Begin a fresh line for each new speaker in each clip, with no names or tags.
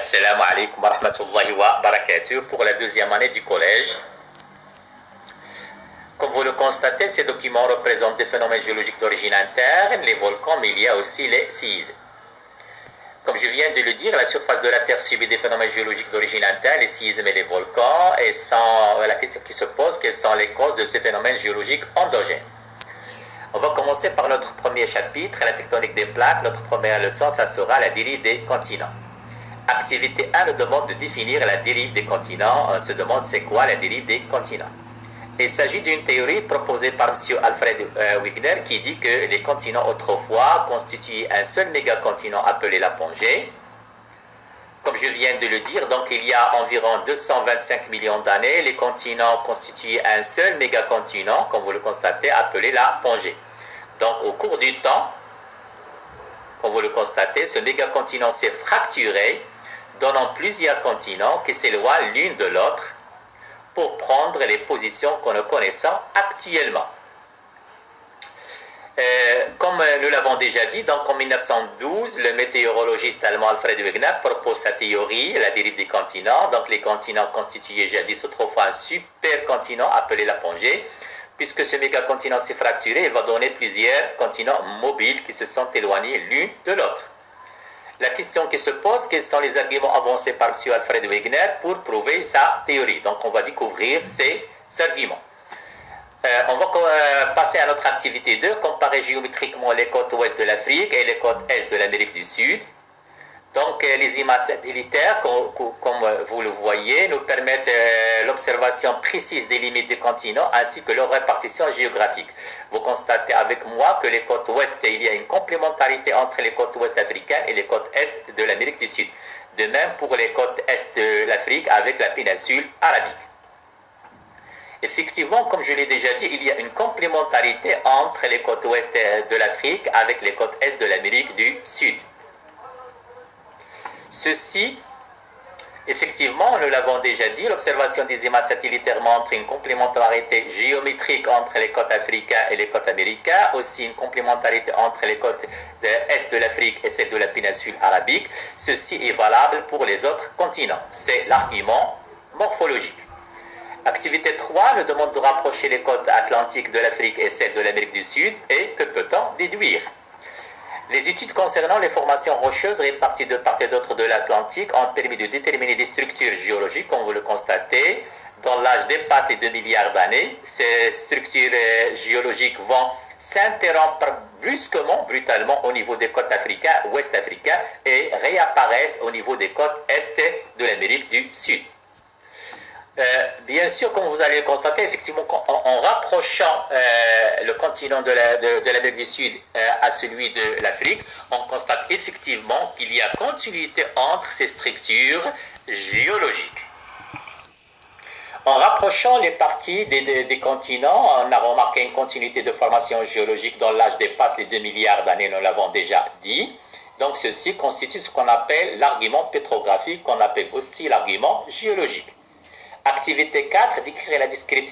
Assalamu alaikum wa rahmatullahi wa barakatuh pour la deuxième année du collège. Comme vous le constatez, ces documents représentent des phénomènes géologiques d'origine interne, les volcans, mais il y a aussi les séismes. Comme je viens de le dire, la surface de la Terre subit des phénomènes géologiques d'origine interne, les séismes et les volcans, et la question qui se pose, quelles sont les causes de ces phénomènes géologiques endogènes. On va commencer par notre premier chapitre, la tectonique des plaques. Notre première leçon, ça sera la dérive des continents. Activité 1 nous demande de définir la dérive des continents. On se demande c'est quoi la dérive des continents. Il s'agit d'une théorie proposée par M. Alfred Wegener qui dit que les continents autrefois constituaient un seul mégacontinent appelé la Pangée. Comme je viens de le dire, donc il y a environ 225 millions d'années, les continents constituaient un seul mégacontinent, comme vous le constatez, appelé la Pangée. Donc au cours du temps, comme vous le constatez, ce mégacontinent s'est fracturé, donnant plusieurs continents qui s'éloignent l'une de l'autre pour prendre les positions que nous connaissons actuellement. Comme nous l'avons déjà dit, donc en 1912, le météorologiste allemand Alfred Wegener propose sa théorie, la dérive des continents. Donc les continents constituaient jadis autrefois un supercontinent appelé la Pangée. Puisque ce mégacontinent s'est fracturé, il va donner plusieurs continents mobiles qui se sont éloignés l'une de l'autre. La question qui se pose, quels sont les arguments avancés par M. Alfred Wegener pour prouver sa théorie? Donc on va découvrir ces arguments. On va passer à notre activité 2, comparer géométriquement les côtes ouest de l'Afrique et les côtes est de l'Amérique du Sud. Donc les images satellitaires, comme vous le voyez, nous permettent l'observation précise des limites des continents ainsi que leur répartition géographique. Vous constatez avec moi que les côtes ouest, il y a une complémentarité entre les côtes ouest africaines et les côtes est de l'Amérique du Sud. De même pour les côtes est de l'Afrique avec la péninsule arabique. Effectivement, comme je l'ai déjà dit, il y a une complémentarité entre les côtes ouest de l'Afrique avec les côtes est de l'Amérique du Sud. Ceci, effectivement, nous l'avons déjà dit, l'observation des images satellitaires montre une complémentarité géométrique entre les côtes africaines et les côtes américaines, aussi une complémentarité entre les côtes est de l'Afrique et celle de la péninsule arabique. Ceci est valable pour les autres continents. C'est l'argument morphologique. Activité 3 nous demande de rapprocher les côtes atlantiques de l'Afrique et celles de l'Amérique du Sud. Et que peut-on déduire? Les études concernant les formations rocheuses réparties de part et d'autre de l'Atlantique ont permis de déterminer des structures géologiques, comme vous le constatez, dont l'âge dépasse les 2 milliards d'années. Ces structures géologiques vont s'interrompre brusquement, brutalement au niveau des côtes africaines, ouest africaines, et réapparaissent au niveau des côtes est de l'Amérique du Sud. Bien sûr, comme vous allez le constater, effectivement, en rapprochant le continent de l'Amérique du Sud à celui de l'Afrique, on constate effectivement qu'il y a continuité entre ces structures géologiques. En rapprochant les parties des continents, on a remarqué une continuité de formation géologique dont l'âge dépasse les 2 milliards d'années, nous l'avons déjà dit. Donc ceci constitue ce qu'on appelle l'argument pétrographique, qu'on appelle aussi l'argument géologique. Activité 4, décrire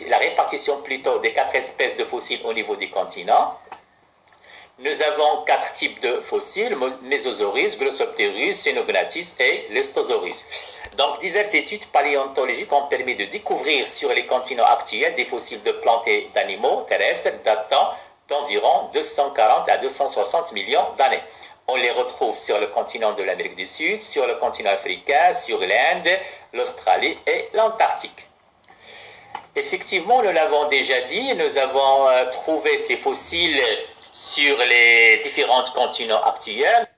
la répartition plutôt des 4 espèces de fossiles au niveau des continents. Nous avons 4 types de fossiles, Mesosaurus, Glossoptérus, Cynognathus et Lestosaurus. Donc diverses études paléontologiques ont permis de découvrir sur les continents actuels des fossiles de plantes et d'animaux terrestres datant d'environ 240 à 260 millions d'années. On les retrouve sur le continent de l'Amérique du Sud, sur le continent africain, sur l'Inde, l'Australie et l'Antarctique. Effectivement, nous l'avons déjà dit, nous avons trouvé ces fossiles sur les différents continents actuels.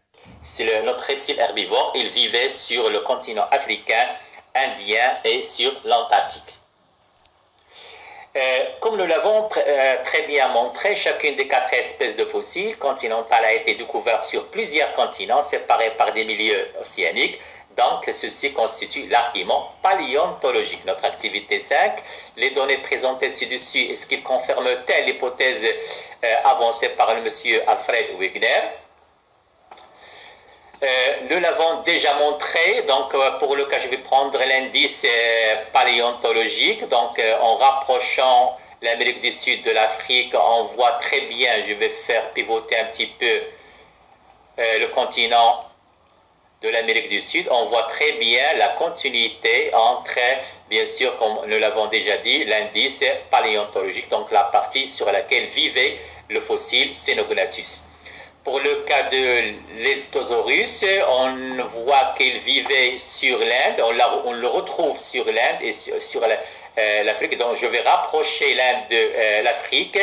C'est notre reptile herbivore, il vivait sur le continent africain, indien et sur l'Antarctique. Comme nous l'avons très bien montré, chacune des 4 espèces de fossiles continentales a été découverte sur plusieurs continents séparés par des milieux océaniques. Donc, ceci constitue l'argument paléontologique. Notre activité 5, les données présentées ci-dessus, est-ce qu'ils confirment-elles l'hypothèse avancée par M. Alfred Wegener? Nous l'avons déjà montré, donc pour le cas, je vais prendre l'indice paléontologique. Donc, en rapprochant l'Amérique du Sud de l'Afrique, on voit très bien, je vais faire pivoter un petit peu le continent de l'Amérique du Sud, on voit très bien la continuité entre, bien sûr, comme nous l'avons déjà dit, l'indice paléontologique, donc la partie sur laquelle vivait le fossile Cynognathus. Pour le cas de l'Estosaurus, on voit qu'il vivait sur l'Inde, on le retrouve sur l'Inde et sur l'Afrique. Donc je vais rapprocher l'Inde de l'Afrique.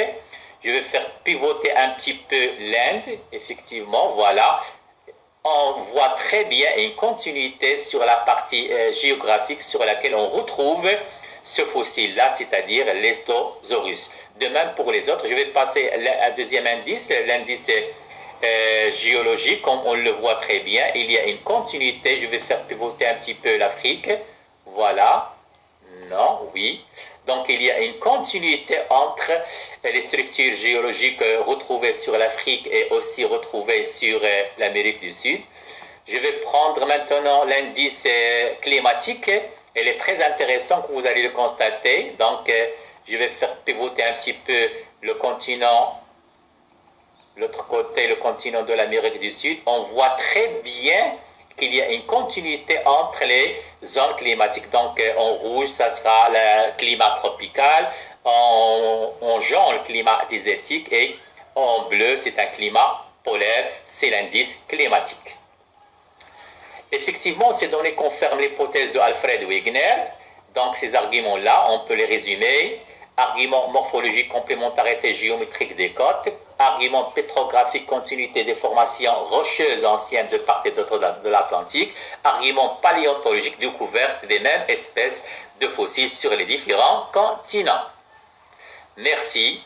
Je vais faire pivoter un petit peu l'Inde, effectivement, voilà. On voit très bien une continuité sur la partie géographique sur laquelle on retrouve ce fossile-là, c'est-à-dire l'Estosaurus. De même pour les autres, je vais passer à deuxième indice, l'indice géologique, comme on le voit très bien. Il y a une continuité, je vais faire pivoter un petit peu l'Afrique. Voilà, non, oui. Donc il y a une continuité entre les structures géologiques retrouvées sur l'Afrique et aussi retrouvées sur l'Amérique du Sud. Je vais prendre maintenant l'indice climatique. Il est très intéressant, que vous allez le constater. Donc je vais faire pivoter un petit peu le continent, l'autre côté, le continent de l'Amérique du Sud. On voit très bien qu'il y a une continuité entre les zones climatiques. Donc en rouge, ça sera le climat tropical, en jaune, le climat désertique, et en bleu, c'est un climat polaire, c'est l'indice climatique. Effectivement, ces données confirment l'hypothèse de Alfred Wegener. Donc ces arguments-là, on peut les résumer. Argument morphologique, complémentarité géométrique des côtes. Argument pétrographique, continuité des formations rocheuses anciennes de part et d'autre de l'Atlantique. Argument paléontologique, découverte des mêmes espèces de fossiles sur les différents continents. Merci.